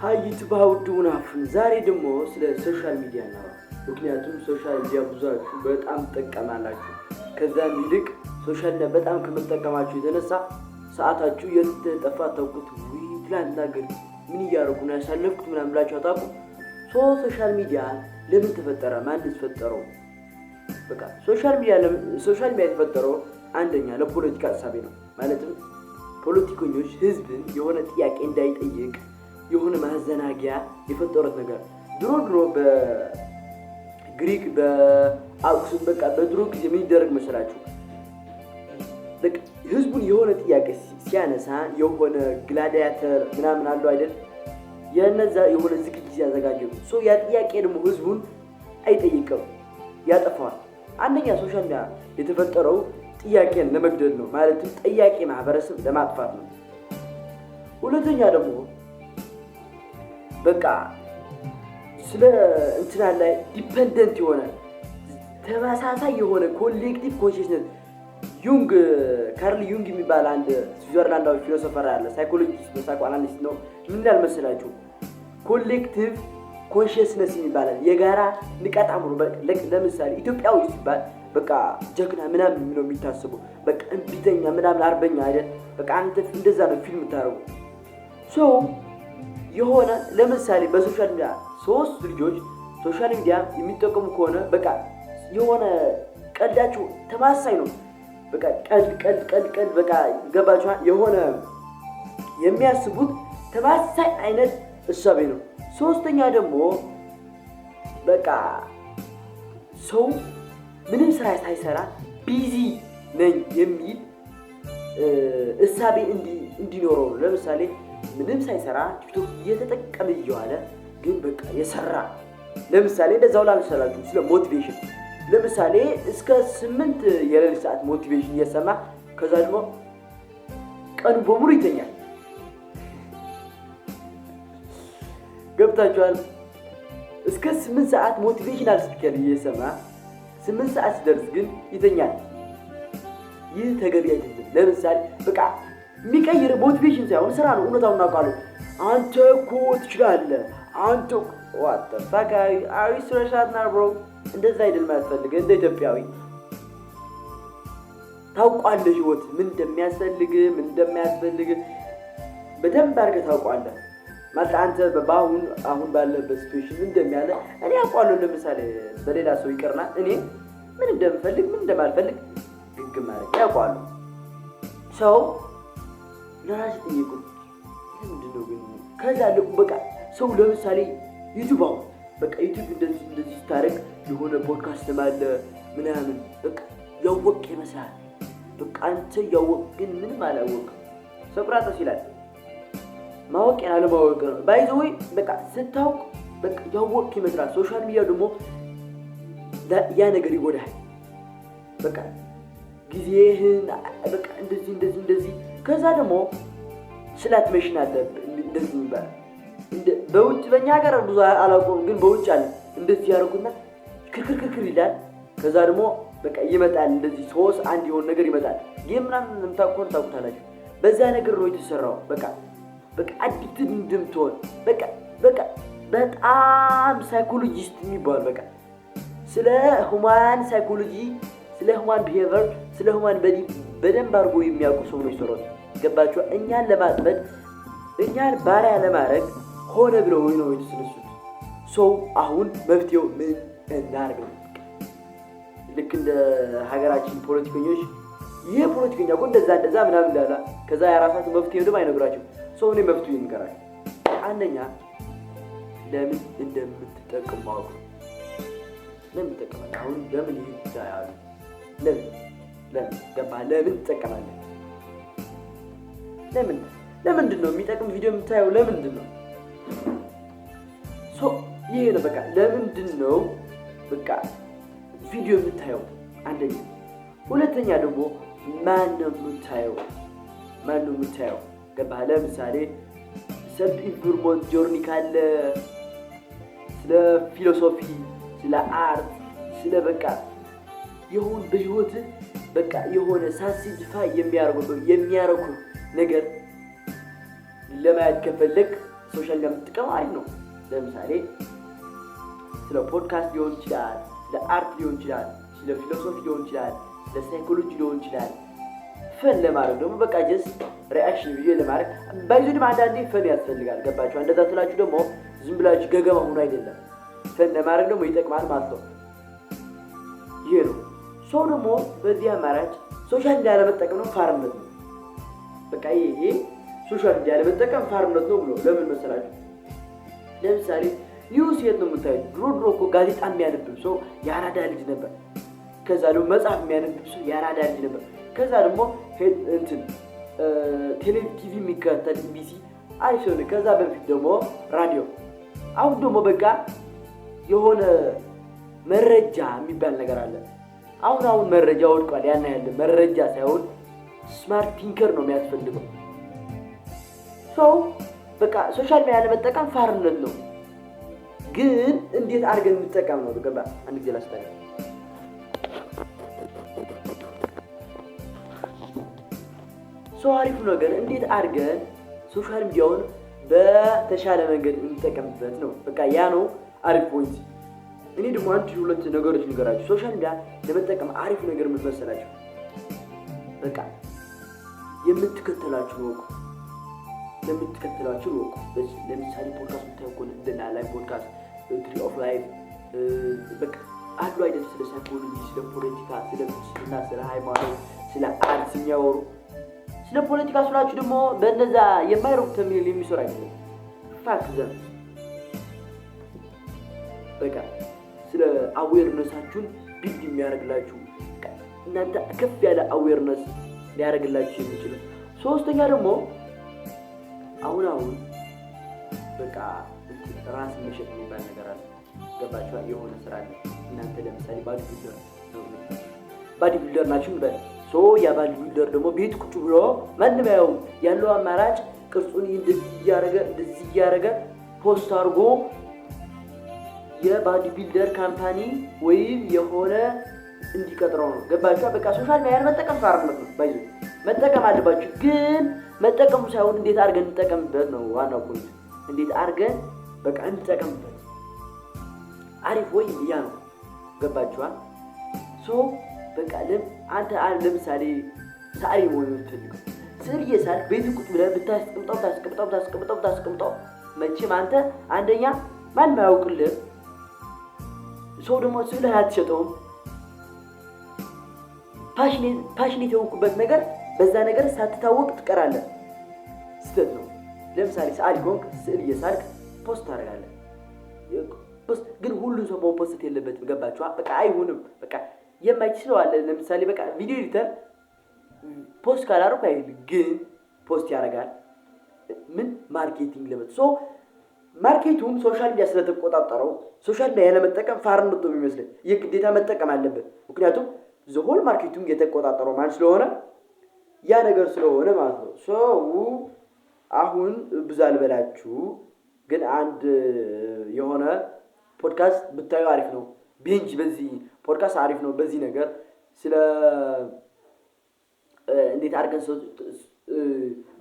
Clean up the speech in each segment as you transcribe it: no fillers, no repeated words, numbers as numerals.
ዩቲዩብ አውዱናፍን ዛሬ ደግሞ ስለ ሶሻል ሚዲያ ነው። ምክንያቱም ሶሻል ሚዲያ ብዙአችሁ በጣም ተጠቀማላችሁ። ከዛም ይልቅ ሶሻል ሚዲያ በጣም ከመጠቀማችሁ የተነሳ ሰዓታችሁ የተጠፋ ታውቁት ወይ ትላንትና ግን ምን እያደረጉ ነው ያሳለፍኩት ምናምን ብላችሁ አታውቁ። ሶሻል ሚዲያ ለምን ተፈጠረ? ማን ፈጠረው? በቃ ሶሻል ሚዲያ የተፈጠረው አንደኛ ለፖለቲካ ሐሳብ ነው። ማለትም ፖለቲከኞች ህዝብን የሆነ ጥያቄ እንዳይጠይቅ የሆነ ማዘናጊያ የፈጠሩት ነገር ድሮ በግሪክ በአክሱም በቃ በድሮ ጊዜ ምን ይደረግ መሰላችሁ? በቃ ህዝቡን የሆነ ጥያቄ ሲያነሳ የሆነ ግላዲያተር ምናምን አለው አይደል? የነዛ የሆነ ዝግጅት ያዘጋጀው ያ ጥያቄ ደግሞ ህዝቡን አይጠይቅም፣ ያጠፋዋል። አንደኛ ሶሻል ሚዲያ የተፈጠረው ጥያቄን ለመግደል ነው። ማለትም ጥያቄ ማህበረሰብ ለማጥፋት ነው። ሁለተኛ ደግሞ በቃ ስለ እንትና ላይ ዲፔንደንት የሆነ ተመሳሳይ የሆነ ኮሌክቲቭ ኮንሽስነስ ካርል ዩንግ የሚባል አንድ ስዊዘርላንዳዊ ፊሎሶፈር አለ። ሳይኮሎጂስት ነው፣ ሳይኮአናሊስት ነው። ምን እንዳል መሰላችሁ? ኮሌክቲቭ ኮንሽስነስ የሚባል የጋራ ንቃተ አእምሮ። ለምሳሌ ኢትዮጵያዊ ሲባል በቃ ጀግና ምናምን ነው የሚታሰበው። በቃ እንቢተኛ ምናምን አርበኛ አይደል? በቃ አንተ እንደዛ ነው ፊልም ታረጉ የሆነ ለምሳሌ በሶሻል ሚዲያ ሶስት ልጆች ሶሻል ሚዲያ የሚጠቀሙ ከሆነ በቃ የሆነ ቀልዳችሁ ተማሳይ ነው። በቃ ቀልድ በቃ ገባችኋ? የሆነ የሚያስቡት ተማሳይ አይነት እሳቤ ነው። ሶስተኛ ደግሞ በቃ ሰው ምንም ስራ ሳይሰራ ቢዚ ነኝ የሚል እሳቤ እንዲኖረው ነው። ለምሳሌ ምንም ሳይሰራ ቲክቶክ እየተጠቀመ እየዋለ ግን በቃ የሰራ ለምሳሌ እንደዛው ላልሰላችሁ ስለ ሞቲቬሽን ለምሳሌ እስከ 8 የሌሊት ሰዓት ሞቲቬሽን እየሰማ ከዛ ደግሞ ቀኑ በሙሉ ይተኛል። ገብታችኋል? እስከ 8 ሰዓት ሞቲቬሽናል ስፒከር እየሰማ 8 ሰዓት ሲደርስ ግን ይተኛል። ይህ ተገቢ አይደለም። ለምሳሌ በቃ የሚቀይር ሞቲቬሽን ሳይሆን ስራ ነው። እውነታውን እናውቃለን። አንተ እኮ ትችላለህ፣ አንተ what the fuck are you stressed now bro? እንደዛ አይደል ማያስፈልግ። እንደ ኢትዮጵያዊ ታውቃለህ ህይወት ምን እንደሚያስፈልግ በደንብ አድርገህ ታውቃለህ። ማለት አንተ አሁን ባለበት ሲቹዌሽን ምን እንደሚያለ እኔ አውቃለሁ። ለምሳሌ በሌላ ሰው ይቀርና እኔ ምን እንደምፈልግ ምን እንደማልፈልግ ግግም ማለት ያውቃለሁ። ሰው ለራስ ጠይቁ ምንድነው ግን ከዛ ልቁ በቃ ሰው ለምሳሌ ዩቲዩብ በቃ ዩቲዩብ እንደዚህ ስታረግ የሆነ ፖድካስት ማለ ምናምን በቃ ያወቅ ይመስላል። በቃ አንተ ያወቅ ግን ምንም አላወቅ። ሶቅራጥስ ይላል ማወቅ ያለማወቅ ነው። ባይዘው በቃ ስታውቅ በቃ ያወቅ ይመስላል። ሶሻል ሚዲያ ደግሞ ያ ነገር ይጎዳል። በቃ ጊዜህን በቃ እንደዚህ ከዛ ደግሞ ስላት መሽን አለ እንደዚህ ይባል በውጭ በእኛ ሀገር ብዙ አላውቀውም፣ ግን በውጭ አለ እንደዚህ ያደርጉና ክርክር ይላል። ከዛ ደግሞ በቃ ይመጣል እንደዚህ ሶስት አንድ የሆነ ነገር ይመጣል። ይሄ ምናምን ታውቁታላችሁ። በዛ ነገር ነው የተሰራው። በቃ አዲክትድ እንደምትሆን በቃ በጣም ሳይኮሎጂስት የሚባል በቃ ስለ ሁማን ሳይኮሎጂ ስለ ሁማን ቢሄቪየር ስለ ሁማን በዲ በደንብ አድርጎ የሚያውቁ ሰው ነው ይሰራው። ገባችሁ? እኛን ለማጥመድ እኛን ባሪያ ለማድረግ ሆነ ብለው ነው የተነሱት። አሁን መፍትሄው ምን እናርግ? ልክ እንደ ሀገራችን ፖለቲከኞች ይሄ ፖለቲከኛ እኮ እንደዛ ምናምን እንዳላ ከዛ የራሳቸው መፍትሄ ደግሞ አይነግራቸው። እኔ መፍትሄው ይንገራል። አንደኛ ለምን እንደምትጠቀሙ ማወቅ። ለምን ተጠቀማለህ? አሁን ለምን ይታያል? ለምን ገባ? ለምን ትጠቀማለህ? ለምንድን ነው የሚጠቅም ቪዲዮ የምታየው? ለምንድን ነው ይሄ ነው በቃ ለምንድን ነው በቃ ቪዲዮ የምታየው? አንደኛ። ሁለተኛ ደግሞ ማን ነው የምታየው? ገባ? ለምሳሌ ሰልፍ ኢምፕሩቭመንት ጆርኒ ካለ ስለ ፊሎሶፊ ስለ አርት ስለ በቃ የሆነ በህይወት በቃ የሆነ ሳሲቲፋይ የሚያረጉ ነገር ለማየት ከፈለክ ሶሻል ሚዲያ የምትጠቀመው አሪፍ ነው። ለምሳሌ ስለ ፖድካስት ሊሆን ይችላል፣ ስለ አርት ሊሆን ይችላል፣ ስለ ፊሎሶፊ ሊሆን ይችላል፣ ስለ ሳይኮሎጂ ሊሆን ይችላል። ፈን ለማድረግ ደግሞ በቃ ጀስት ሪአክሽን ቪዲዮ ለማድረግ ባይዙ ደግሞ አንዳንዴ ፈን ያስፈልጋል። ገባችሁ? እንደዛ ስላችሁ ደግሞ ዝም ብላችሁ ገገማ ሆኖ አይደለም። ፈን ለማድረግ ደግሞ ይጠቅማል ማለት ነው። ይሄ ነው። ሰው ደግሞ በዚህ አማራጭ ሶሻል ሚዲያ ለመጠቀም ነው ፋርነት ነው። በቃ ይሄ ሶሻል ሚዲያ ለመጠቀም ፋርነት ነው ብሎ ለምን መሰላችሁ? ለምሳሌ ኒውስ የት ነው የምታዩት? ድሮ እኮ ጋዜጣ የሚያነብብ ሰው የአራዳ ልጅ ነበር። ከዛ ደግሞ መጽሐፍ የሚያነብብ ሰው የአራዳ ልጅ ነበር። ከዛ ደግሞ ቲቪ የሚከታተል ኢቢሲ አሪፍ ሰው ነው። ከዛ በፊት ደግሞ ራዲዮ። አሁን ደግሞ በቃ የሆነ መረጃ የሚባል ነገር አለ። አሁን መረጃ ወድቋል። ያን ያለ መረጃ ሳይሆን ስማርት ቲንከር ነው የሚያስፈልገው። ሰው በቃ ሶሻል ሚዲያ ለመጠቀም ፋርነት ነው። ግን እንዴት አድርገን እንጠቀም ነው? ገባ? አንድ ጊዜ ላስታውስ። ሰው አሪፍ ነገር እንዴት አድርገን ሶሻል ሚዲያውን በተሻለ መንገድ እንጠቀምበት ነው። በቃ ያ ነው አሪፍ ፖይንት። እኔ ደግሞ አንድ ሁለት ነገሮች ልንገራችሁ። ሶሻል ሚዲያ ለመጠቀም አሪፍ ነገር ምን መሰላችሁ? በቃ የምትከተላችሁ ወቁ። ለምሳሌ ፖድካስት የምታዩ ከሆነ እንደና ላይ ፖድካስት ትሪ ኦፍ ላይፍ በቃ አሉ አይደል? ስለ ሳይኮሎጂ፣ ስለ ፖለቲካ፣ ስለ ፍልስፍና፣ ስለ ሃይማኖት፣ ስለ አርት የሚያወሩ። ስለ ፖለቲካ ስላችሁ ደግሞ በእነዛ የማይረቡ ተምኔል የሚሰሩ አይደለም። ፋክት ዘን በቃ ስለ አዌርነሳችሁን ቢልድ የሚያደርግላችሁ እናንተ ከፍ ያለ አዌርነስ ሊያደርግላችሁ የሚችል። ሶስተኛ ደግሞ አሁን በቃ ራስ መሸጥ የሚባል ነገር አለ። ገባችሁ? የሆነ ስራ አለ። እናንተ ለምሳሌ ባዲ ቢልደር ናችሁ እንበል። ያ ባዲ ቢልደር ደግሞ ቤት ቁጭ ብሎ ማንም ያለው አማራጭ ቅርጹን እንደዚህ እያደረገ ፖስት አድርጎ የባዲ ቢልደር ካምፓኒ ወይም የሆነ እንዲቀጥረው ነው። ገባችሁ? በቃ ሶሻል ሚዲያ መጠቀም ፋርነት ነው። ባይዙ መጠቀም አለባችሁ። ግን መጠቀሙ ሳይሆን እንዴት አድርገን እንጠቀምበት ነው ዋናው ፖይንት። እንዴት አድርገን በቃ እንጠቀምበት አሪፍ ወይ ያ ነው። ገባችኋ? በቃ አንተ ለምሳሌ ሳሪ መሆን የምትፈልገው ስዕል እየሳልክ ቤት ቁጭ ብለህ ብታስቀምጠው መቼም አንተ አንደኛ ማንም አያውቅልህ። ሰው ደግሞ ስዕልህ አትሸጠውም። ፓሽኔት የሆንኩበት ነገር በዛ ነገር ሳትታወቅ ትቀራለህ። ስህተት ነው። ለምሳሌ ሰዓሊ ከሆንክ ስዕል እየሳልክ ፖስት ታደርጋለህ። ግን ሁሉም ሰው ፖስት የለበትም። ገባችኋ? በቃ አይሆንም። በቃ የማይችለው አለ። ለምሳሌ በቃ ቪዲዮ ኤዲተር ፖስት ካላደረኩ አይል፣ ግን ፖስት ያደርጋል። ምን ማርኬቲንግ ለመጥ ማርኬቱም ሶሻል ሚዲያ ስለተቆጣጠረው ሶሻል ሚዲያ ለመጠቀም ፋርነት ነው የሚመስለኝ። የግዴታ መጠቀም አለበት። ምክንያቱም ዘሆል ማርኬቲንግ የተቆጣጠረው ማን ስለሆነ ያ ነገር ስለሆነ ማለት ነው። አሁን ብዙ አልበላችሁ፣ ግን አንድ የሆነ ፖድካስት ብታዩ አሪፍ ነው። ቤንጅ በዚህ ፖድካስት አሪፍ ነው። በዚህ ነገር ስለ እንዴት አድርገን ሰው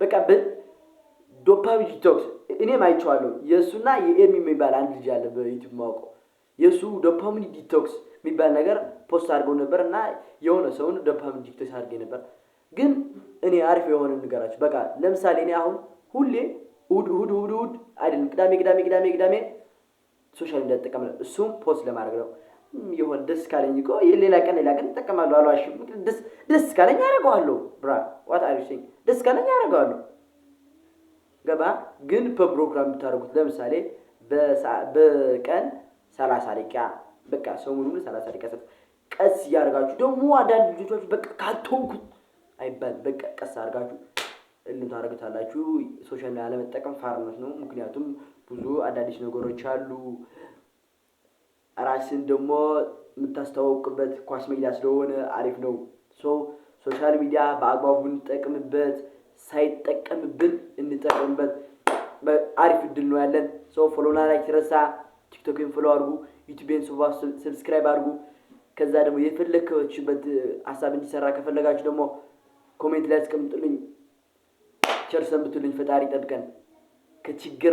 በቃ ዶፓሚን ዲቶክስ እኔም አይቼዋለሁ። የእሱና የኤርሚ የሚባል አንድ ልጅ አለ በዩቲዩብ ማውቀው። የእሱ ዶፓሚን ዲቶክስ የሚባል ነገር ፖስት አድርገው ነበር እና የሆነ ሰውን ዶፓሚን ዲቶክስ አድርጌ ነበር። ግን እኔ አሪፍ የሆነ ንገራችሁ። በቃ ለምሳሌ እኔ አሁን ሁሌ እሑድ አይደለም ቅዳሜ ሶሻል ሚዲያ እጠቀማለሁ። እሱም ፖስት ለማድረግ ነው። የሆነ ደስ ካለኝ እኮ ሌላ ቀን እጠቀማለሁ። አልዋሽም። ደስ ካለኝ አደርገዋለሁ። ዋት አር ዩ ሴይንግ? ደስ ካለኝ አደርገዋለሁ። ገባ? ግን በፕሮግራም ብታደርጉት ለምሳሌ በቀን 30 ደቂቃ በቃ ሰሞኑን 30 ደቂቃ ቀስ እያደረጋችሁ ደግሞ አንዳንድ ልጆች በቃ ካልተውኩት አይባል በቃ ቀስ አድርጋችሁ ታደርጉታላችሁ። ሶሻል ሚዲያ ለመጠቀም ፋርነት ነው። ምክንያቱም ብዙ አዳዲስ ነገሮች አሉ። ራስን ደግሞ የምታስተዋውቅበት ኳስ ሜዳ ስለሆነ አሪፍ ነው። ሶሻል ሚዲያ በአግባቡ እንጠቀምበት፣ ሳይጠቀምብን እንጠቀምበት። አሪፍ እድል ነው ያለን። ፎሎና ላይ ትረሳ። ቲክቶክን ፎሎ አድርጉ፣ ዩቲዩብን ሰብስክራይብ አድርጉ። ከዛ ደግሞ የፈለጋችሁበት ሀሳብ እንዲሰራ ከፈለጋችሁ ደግሞ ኮሜንት ላይ አስቀምጡልኝ። ቸር ሰንብቱልኝ። ፈጣሪ ይጠብቀን ከችግር